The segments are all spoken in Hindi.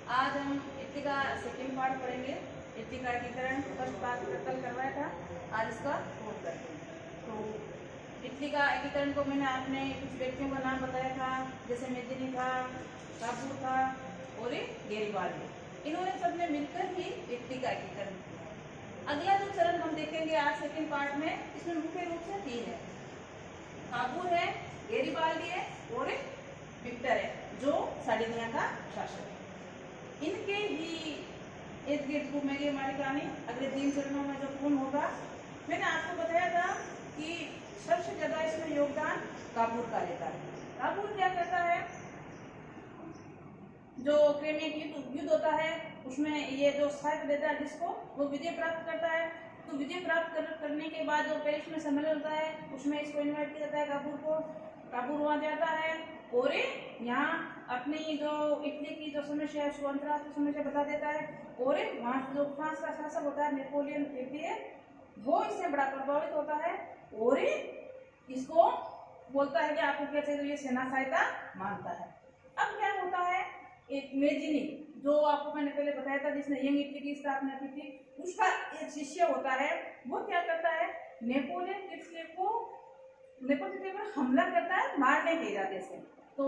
आज हम इटली का सेकेंड पार्ट पढ़ेंगे। इटली का एकीकरण फर्स्ट पार्ट कल करवाया था, आज इसका फोर्थ करते हैं। तो इटली का एकीकरण को मैंने आपने कुछ व्यक्तियों का नाम बताया था, जैसे मेदिनी था, कापूर था और गेरिबाल्डी। इन्होंने सबने मिलकर ही इटली का एकीकरण किया। अगला जो चरण हम देखेंगे आज सेकेंड पार्ट में, इसमें मुख्य रूप से तीन है, कापूर है, गेरिबाल्डी है और विक्टर है, जो सार्डिनिया का शासक है। इनके ही इर्द गिर्द घूमेगी हमारी कहानी अगले 3 चरणों में जो पूर्ण होगा। मैंने आपको बताया था कि सबसे ज्यादा इसमें योगदान कापूर का रहता है। कापूर क्या करता है, जो क्रेमिया युद्ध होता है उसमें ये जो सहायता देता है जिसको, वो विजय प्राप्त करता है। तो विजय प्राप्त करने के बाद जो पेरिस में सम्मेलन होता है उसमें इसको इन्वाइट किया जाता है कापूर को। कापूर वहां जाता है और यहाँ अपनी जो इटली की जो समस्या है उसको अंतर्राष्ट्रीय समस्या बता देता है। और वहाँ जो फ्रांस का शासक होता है नेपोलियन तृतीय, वो इससे बड़ा प्रभावित होता है और इसको बोलता है कि आपको क्या चाहिए, तो ये सेना सहायता मांगता है। अब क्या होता है, एक मेजिनी जो आपको मैंने पहले बताया था जिसने यंग इटली की स्थापना की थी, उसका एक शिष्य होता है। वो क्या करता है, नेपोलियन तृतीय पर हमला करता है मारने के इरादे से। तो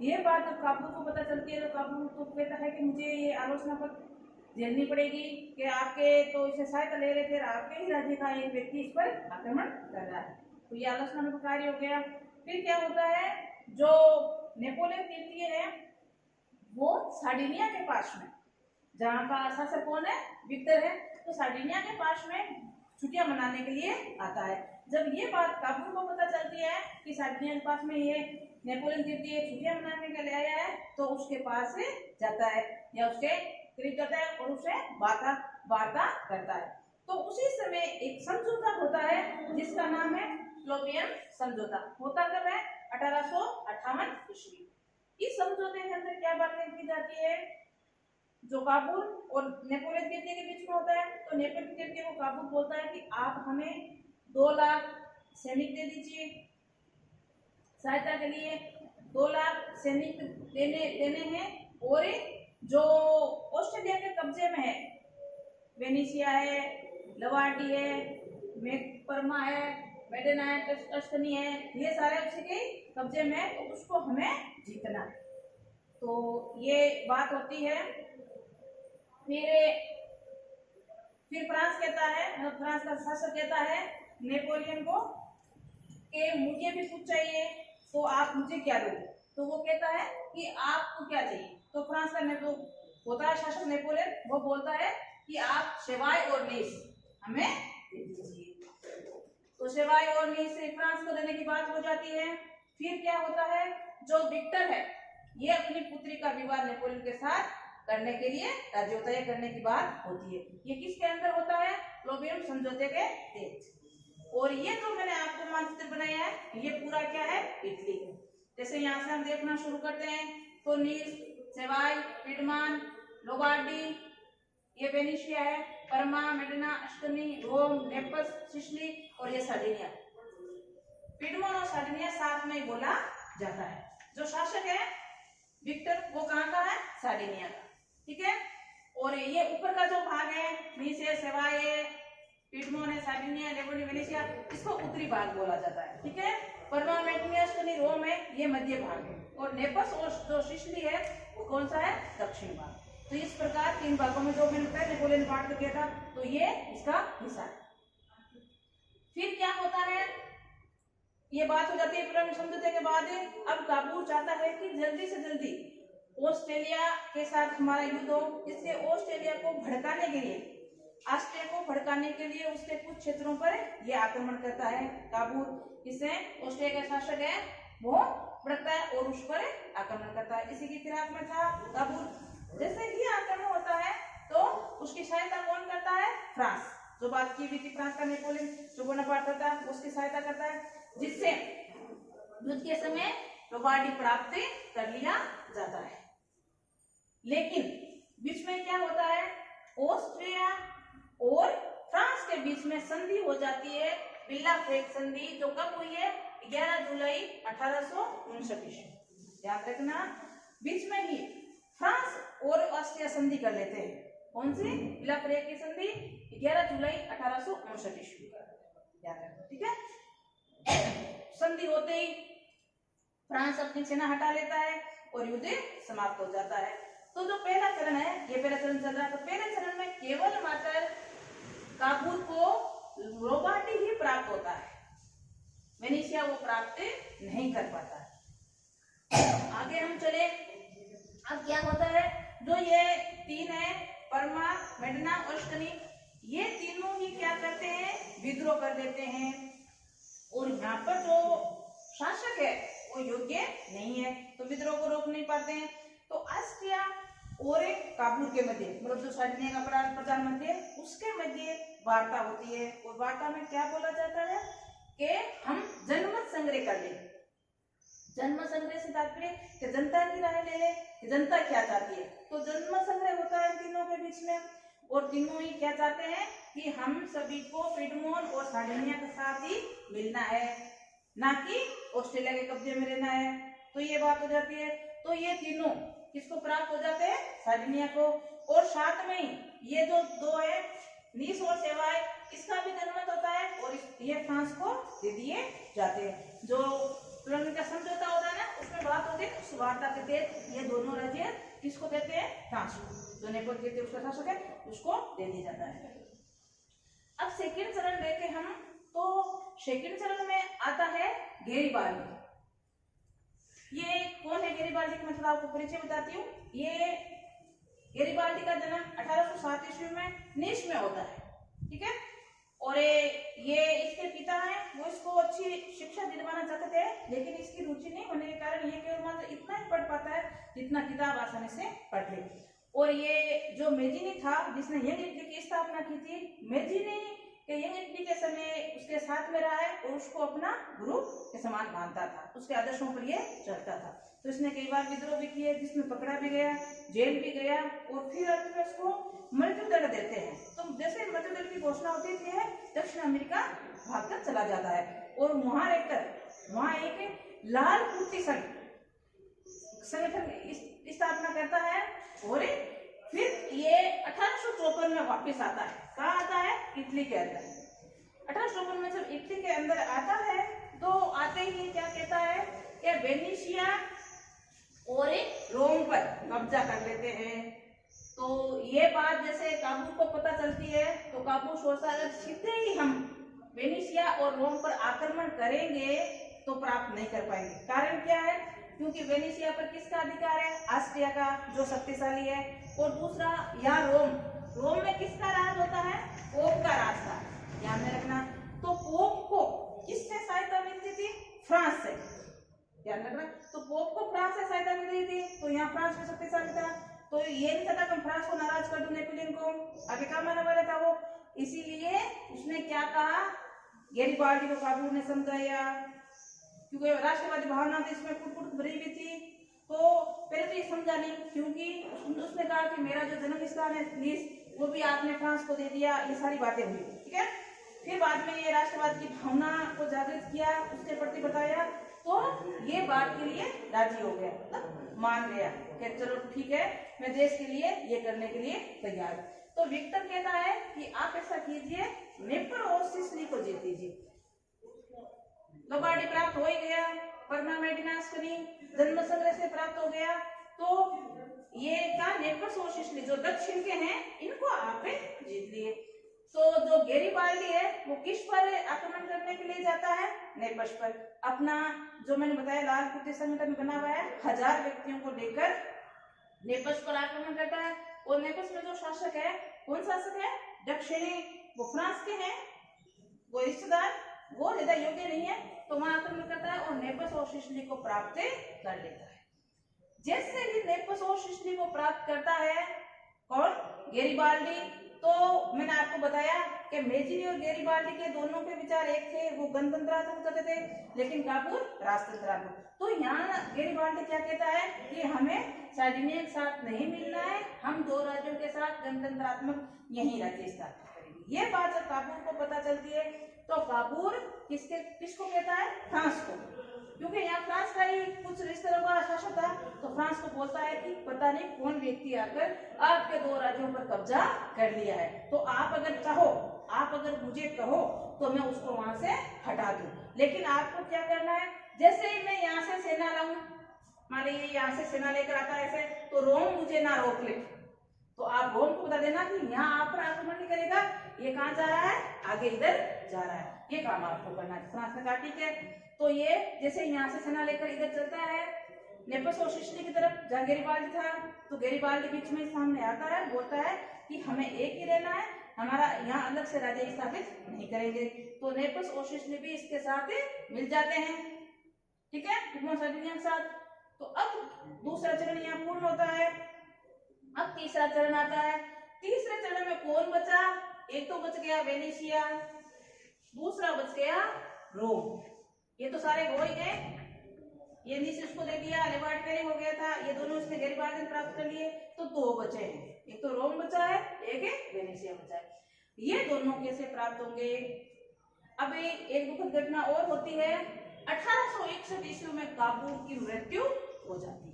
ये बात जब काबूल को पता चलती है तो काबूल तो कहता है कि मुझे ये आलोचना पर झेलनी पड़ेगी कि आपके तो इसे सहायता ले रहे थे, आपके ही राज्य का एक व्यक्ति इस पर आक्रमण कर रहा है। तो ये आलोचना में कार्य हो गया। फिर क्या होता है, जो नेपोलियन तृतीय है वो सार्डिनिया के पास में, जहाँ का शासक कौन है, विक्टर है, तो सार्डिनिया के पास में छुट्टियां मनाने के लिए आता है। जब ये बात काबूल को पता चलती है कि सार्डिनिया के पास में ये नेपोलियन तृतीय छुट्टियां मनाने के लिए आया है, तो उसके पास से जाता है या उसके करीब जाता है और उससे वार्ता करता है। तो उसी समय एक समझौता होता है जिसका नाम है फ्लोबियन समझौता। होता कब है, 1858 ईस्वी। इस समझौते के अंदर क्या बातें की जाती है, जो काबुल और नेपोलियन तृतीय के बीच में होता है, तो नेपोलियन तृतीय को काबुल बोलता है कि आप हमें 2 लाख सैनिक दे दीजिए सहायता के लिए। 2 लाख सैनिक देने हैं और जो ऑस्ट्रेलिया के कब्जे में है, वेनेशिया है, लवार्डी है, परमा है, मेडेना है, टस्कनी है, ये सारे उसके कब्जे में है, तो उसको हमें जीतना है। तो ये बात होती है। फिर फ्रांस कहता है, फ्रांस का शासक कहता है नेपोलियन को कि मुझे भी कुछ चाहिए, तो आप मुझे क्या दोगे। तो वो कहता है कि आपको क्या चाहिए, तो फ्रांस का जो होता है शासक नेपोलियन, वो बोलता है कि आप सेवाय और नीस हमें दे दीजिए। तो सेवाय और नीस से फ्रांस को देने की बात हो जाती है। फिर क्या होता है, जो विक्टर है ये अपनी पुत्री का विवाह नेपोलियन के साथ करने के लिए राज्य तय करने की बात होती है। ये किसके अंदर होता है, फ्लोबियन समझौते के तहत। और ये जो मैंने आपको मानचित्र बनाया है ये पूरा क्या है, इटली है। जैसे यहाँ से हम देखना शुरू करते हैं तो नीस, सेवाई, पिडमान, लोबार्डी, ये वेनेशिया है, परमा, मेडिना, अस्टनी, रोम, नेपल्स, सिसिली और ये सार्डिनिया। पिडमोन और सार्डिनिया साथ में ही बोला जाता है। जो शासक है विक्टर वो कहाँ का है, सार्डिनिया का, ठीक है। और ये ऊपर का जो भाग है, नीस है, सेवाई है, पिडमोन है, सार्डिनिया, लेबोनी, वेनेशिया, इसको उत्तरी भाग बोला जाता है, ठीक है। परमा, मेडिना, रोम है, ये मध्य भाग है। और नेपल्स और जो सिसिली है वो कौन सा है, दक्षिण भाग। तो इस प्रकार 3 भागों में जो मैंने बताया नेपोलियन बांट कर किया था, तो ये इसका हिस्सा है। फिर क्या होता है, ये बात हो जाती है फ्लोबियन समझौते के बाद। अब काबूल चाहता है कि जल्दी से जल्दी ऑस्ट्रेलिया के साथ हमारा युद्ध हो, इसलिए ऑस्ट्रेलिया को भड़काने के लिए, ऑस्ट्रिया को भड़काने के लिए उसके कुछ क्षेत्रों पर ये आक्रमण करता है काबूल। इससे ऑस्ट्रिया का शासक है वो भड़कता है और उस पर आक्रमण करता है। इसी की फिराक में था काबूल। जैसे ही आक्रमण होता है तो उसकी सहायता कौन करता है, फ्रांस। जो बात की हुई थी फ्रांस का नेपोलियन जो बोनापार्ट था उसकी सहायता करता है, जिससे युद्ध के समय लोबार्डी प्राप्त कर लिया जाता है। लेकिन बीच में क्या होता है, ऑस्ट्रिया और फ्रांस के बीच में संधि हो जाती है, बिल्ला फ्रेक संधि, जो कब हुई है, 11 जुलाई 1859 ईस्वी। याद रखना, बीच में ही फ्रांस और ऑस्ट्रिया संधि कर लेते हैं। कौन सी? विला प्रेग की संधि 11 जुलाई 1859 ईस्वी, याद रखो, ठीक है। संधि होते ही फ्रांस अपनी सेना हटा लेता है और युद्ध समाप्त हो जाता है। तो जो पहला चरण है, ये पहला चरण चल रहा है, तो पहले चरण में केवल मात्र काबुल को लोबार्डी ही प्राप्त होता है, वेनेशिया वो प्राप्त नहीं कर पाता है। आगे हम चले, अब क्या होता है, जो ये तीन है, परमा, मेडना और स्टनी, ये तीनों ही क्या करते हैं, विद्रोह कर देते हैं। और यहाँ पर जो शासक है वो योग्य नहीं है, तो विद्रोह को रोक नहीं पाते हैं। तो ऑस्ट्रिया और एक काबुल के मध्य, मतलब जो सार्डिनिया का प्रधानमंत्री है उसके मध्य वार्ता होती है। और वार्ता में क्या बोला जाता है कि हम जनमत संग्रह कर ले। जनमत संग्रह से तात्पर्य कि जनता की राय ले ले कि जनता क्या चाहती है। तो जनमत संग्रह होता है तीनों के बीच में, और तीनों ही क्या चाहते हैं कि हम सभी को पिडमोन और सार्डिनिया के साथ ही मिलना है, ना कि ऑस्ट्रेलिया के कब्जे में रहना है। तो ये बात हो जाती है। तो ये तीनों किसको प्राप्त हो जाते हैं, सार्डिनिया को। और साथ में ही ये जो दो है, नीस और सेवाएं, इसका भी जनमत होता है और ये फ्रांस को दे दिए जाते हैं। जो का समझौता होता है ना, उसमें बात होती है, उस वार्ता के तहत ये दोनों राज्य किसको कहते हैं, फ्रांस को। जो नेपोल कहते हैं उसका शासक है, उसको दे दिया जाता है। अब सेकंड चरण देखे हम, तो सेकंड चरण में आता है गेरिबाल्डी। ये कौन है गेरिबाल्डी का, मैं थोड़ा आपको परिचय बताती हूँ। ये गेरिबाल्डी का जन्म 1807 ईस्वी में नीस में होता है, ठीक है। और ये इसके पिता हैं, वो इसको अच्छी शिक्षा दिलवाना चाहते थे, लेकिन इसकी रुचि नहीं होने के कारण ये केवल मात्र इतना ही पढ़ पाता है जितना किताब आसानी से पढ़ ले। और ये जो मेजिनी था, जिसने यंग इटली की स्थापना की थी, मेजिनी के यंग इटली के समय उसके साथ में रहा है और उसको अपना गुरु के समान मानता था, उसके आदर्शों पर ये चलता था। तो इसने कई बार विद्रोह भी किए, जिसमें पकड़ा भी गया, जेल भी गया, और फिर अंत में उसको मृत्यु दंड देते हैं। तो जैसे मृत्यु दंड की घोषणा होती है, दक्षिण अमेरिका भागकर चला जाता है और वहां रहकर वहां एक लाल कुर्ती संगठन स्थापना करता है। और फिर ये 1854 में वापस आता है। कहाँ आता है, इटली के अंदर। 1854 में जब इटली के अंदर आता है, तो आते ही क्या कहता है कि वेनेशिया और रोम पर कब्जा कर लेते हैं। तो ये बात जैसे काबुल को पता चलती है, तो काबुल सोचता है अगर सीधे ही हम वेनेशिया और रोम पर आक्रमण करेंगे तो प्राप्त नहीं कर पाएंगे। कारण क्या है, क्योंकि वेनेशिया पर किसका अधिकार है, ऑस्ट्रिया का, जो शक्तिशाली है। और दूसरा यहाँ रोम में किसका राज होता है, पोप का राज था, ध्यान में रखना। तो पोप को किससे सहायता मिलती थी, फ्रांस से, ध्यान रखना। तो पोप को फ्रांस से सहायता मिल रही थी, तो यहाँ फ्रांस में शक्तिशाली था। तो ये नहीं चाहता कि फ्रांस को नाराज कर दूं, नेपोलियन को आगे काम आने वाला था वो। इसीलिए उसने क्या कहा, गेरिबाल्डी को काबुल ने समझाया, क्योंकि राष्ट्रवादी भावना थी इसमें, कुट भरी हुई थी। तो पहले तो ये समझा नहीं, क्योंकि उसने कहा कि मेरा जो जन्म स्थान है नीस, वो भी आपने फ्रांस को दे दिया, ये सारी बातें हुई, ठीक है। फिर बाद में ये राष्ट्रवाद की भावना को जागृत किया, उसके प्रति बताया, तो ये बात के लिए राजी हो गया, मतलब मान गया कि चलो ठीक है, मैं देश के लिए ये करने के लिए तैयार। तो विक्टर कहता है कि आप ऐसा कीजिए, नेपर और सिसिली को जीत दीजिए। लोबार्डी प्राप्त हो ही गया, परमा, मेडिना, स्टनी जन्म संग्रह से प्राप्त हो गया। तो ये क्या, नेपर्स और सिसिली जो दक्षिण के हैं, इनको आप जीत लिए। तो जो गेरिबाल्डी है वो किस पर आक्रमण करने के लिए जाता है, नेपल्स पर। अपना जो मैंने बताया लाल कुर्ती संगठन बना हुआ है, 1000 व्यक्तियों को लेकर नेपल्स पर आक्रमण करता है। और नेपल्स में जो शासक है, कौन शासक है, दक्षिणी, वो फ्रांस के हैं, वो रिश्तेदार, वो ज्यादा योग्य नहीं है, तो वहां आक्रमण करता है और नेपल्स और सिसिली को प्राप्त कर लेता है। जैसे ही नेपल्स और सिसिली को प्राप्त करता है कौन, गेरिबाल्डी, तो मैंने आपको बताया कि मेजिनी और गेरिबाल्डी के दोनों के विचार एक थे, वो गणतंत्रात्मक करते थे, लेकिन काबुल राष्ट्रतंत्रात्मक। तो यहाँ गेरिबाल्डी क्या कहता है कि हमें सार्डिनिया के साथ नहीं मिलना है, हम दो राज्यों के साथ गणतंत्रात्मक यही राज्य स्थापित करेंगे। ये बात जब काबूल को पता चलती है तो काबूल किसको कहता है? फ्रांस को, क्योंकि यहाँ फ्रांस का ही कुछ इस तरह का शासक था। तो फ्रांस को बोलता है कि पता नहीं कौन व्यक्ति आकर आपके 2 राज्यों पर कब्जा कर लिया है, तो आप अगर चाहो, आप अगर मुझे कहो तो मैं उसको वहां से हटा दूं, लेकिन आपको क्या करना है, जैसे ही मैं यहाँ से सेना लाऊं, मान लीजिए यहाँ से सेना लेकर आता है ऐसे, तो रोम मुझे ना रोक ले, तो आप रोम को बता देना कि यहाँ आप पर आक्रमण नहीं करेगा, ये कहाँ जा रहा है, आगे इधर जा रहा है, ये काम आपको करना है। फ्रांस ने कहा ठीक है। तो ये जैसे यहाँ से सेना लेकर इधर चलता है नेपल्स और सिसिली की तरफ, जहाँ गैरिबाल्डी था, तो गैरिबाल्डी बीच में सामने आता है, बोलता है कि हमें एक ही रहना है, हमारा यहाँ अलग से राज्य स्थापित नहीं करेंगे। तो नेपल्स और सिसिली भी इसके साथ मिल जाते हैं, ठीक है, के साथ। तो अब दूसरा चरण यहाँ पूर्ण होता है। अब तीसरा चरण आता है। तीसरे चरण में कौन बचा? एक तो बच गया वेनेशिया, दूसरा बच गया रोम। ये तो सारे हो ही गए, ये नीचे उसको दे दिया, लेवार्ड पहले हो गया था, ये दोनों इसने गैरिबाल्डी प्राप्त कर लिए, तो 2 बचे हैं, एक तो रोम बचा है, एक है वेनेशिया बचा है। ये दोनों कैसे प्राप्त होंगे? अब एक दुखद घटना और होती है। 1861 ईस्वी में काबूल की मृत्यु हो जाती है,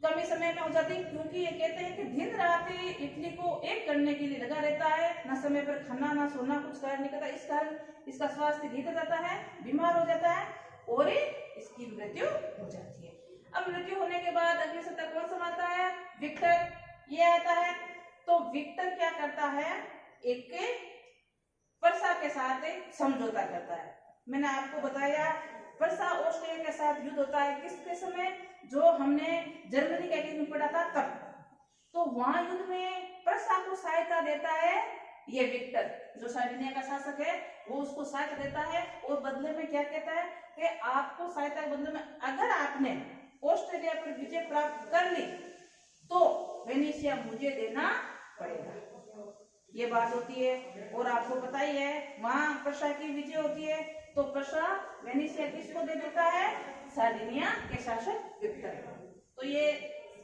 कम ही समय में हो जाती है, क्योंकि ये कहते हैं कि दिन रात इटली को एक करने के लिए लगा रहता है, ना समय पर खाना ना सोना, कुछ कार्य नहीं करता, इस कारण इसका स्वास्थ्य गिर जाता है, बीमार हो जाता है और इसकी मृत्यु हो जाती है। अब मृत्यु होने के बाद अगली सत्ता कौन संभालता है? विक्टर, ये आता है। तो विक्टर क्या करता है? एक पर्सा के साथ समझौता करता है। मैंने आपको बताया पर्सा ऑस्ट्रिया के साथ युद्ध होता है, किसके समय? जो हमने जर्मनी के युद्ध में पढ़ा था तब। तो वहां युद्ध में पर्सा को सहायता देता है ये विक्टर, जो सार्डिनिया का शासक है, वो उसको सहायता देता है और बदले में क्या कहता है कि आपको सहायता के बदले में अगर आपने ऑस्ट्रेलिया पर विजय प्राप्त कर ली तो वेनेशिया मुझे देना पड़ेगा, ये बात होती है। और आपको पता ही है वहां पर्सा की विजय होती है, तो पर्सा वेनेशिया किसको दे देता है? सार्डिनिया के शासक विक्टर। तो ये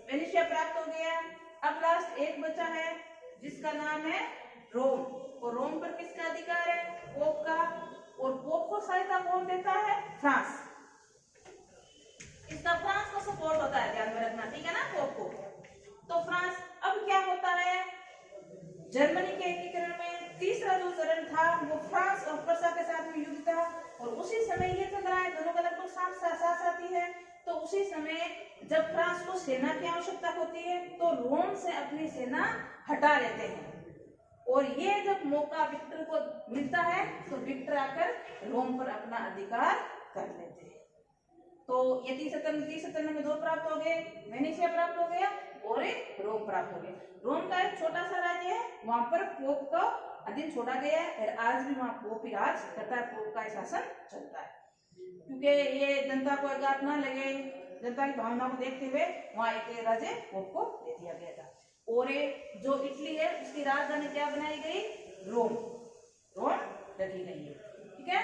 वेनेशिया प्राप्त हो गया। अब लास्ट एक बचा है जिसका नाम है रोम, और रोम पर किसका अधिकार है? पोप का। और पोप को सहायता कौन देता है? फ्रांस। इसका फ्रांस को सपोर्ट होता है, ध्यान में रखना, ठीक है ना, पोप को। तो फ्रांस, अब क्या होता है जर्मनी के एकीकरण में? तीसरा जो चरण था वो फ्रांस और पर्सा के साथ में युद्ध था, और उसी समय ये चल रहा है, दोनों का लगभग साथ आती है। तो उसी समय जब फ्रांस को सेना की आवश्यकता होती है तो रोम से अपनी सेना हटा लेते हैं, और ये जब मौका विक्टर को मिलता है तो विक्टर आकर रोम पर अपना अधिकार कर लेते हैं। तो ये तीसरे चरण में 2 प्राप्त हो गए, वेनेशिया प्राप्त हो गया और एक रोम प्राप्त हो गया। रोम का एक छोटा सा राज्य है, वहां पर पोप का अधीन छोड़ा गया है, और आज भी वहां पोप ही राज करता है, पोप का शासन चलता है, क्योंकि ये जनता को आघात ना लगे, जनता की भावना को देखते हुए वहां एक राज्य पोप को दे दिया गया था। और जो इटली है उसकी राजधानी क्या बनाई गई? रोम रखी गई है, ठीक है।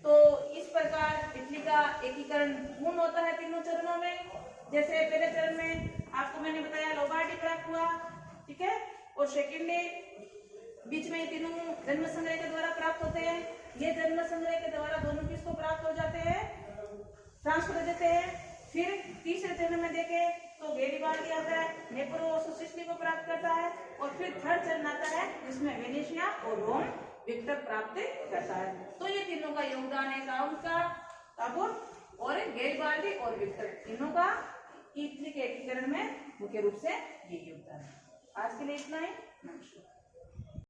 तो इस प्रकार इटली का एकीकरण पूर्ण होता है तीनों चरणों में। जैसे पहले चरण में आपको मैंने बताया लोबार्डी प्राप्त हुआ, ठीक है, और सेकेंडली बीच में तीनों जन्म संग्रह के द्वारा प्राप्त होते हैं। ये जन्म संग्रह के द्वारा दोनों किसको प्राप्त हो जाते हैं? फ्रांस को दे देते हैं। फिर तीसरे चरण में देखें तो गैरिबाल्डी आता है, नेपोलियन और सिसिली को प्राप्त करता है, और फिर थर्ड चरण आता है जिसमें वेनेशिया और रोम विक्टर प्राप्त करता है। तो ये तीनों का योगदान है, काबूल और गैरिबाल्डी और विक्टर, तीनों का इटली के एकीकरण में मुख्य रूप से ये योगदान है। आज के लिए इतना ही, नमस्कार।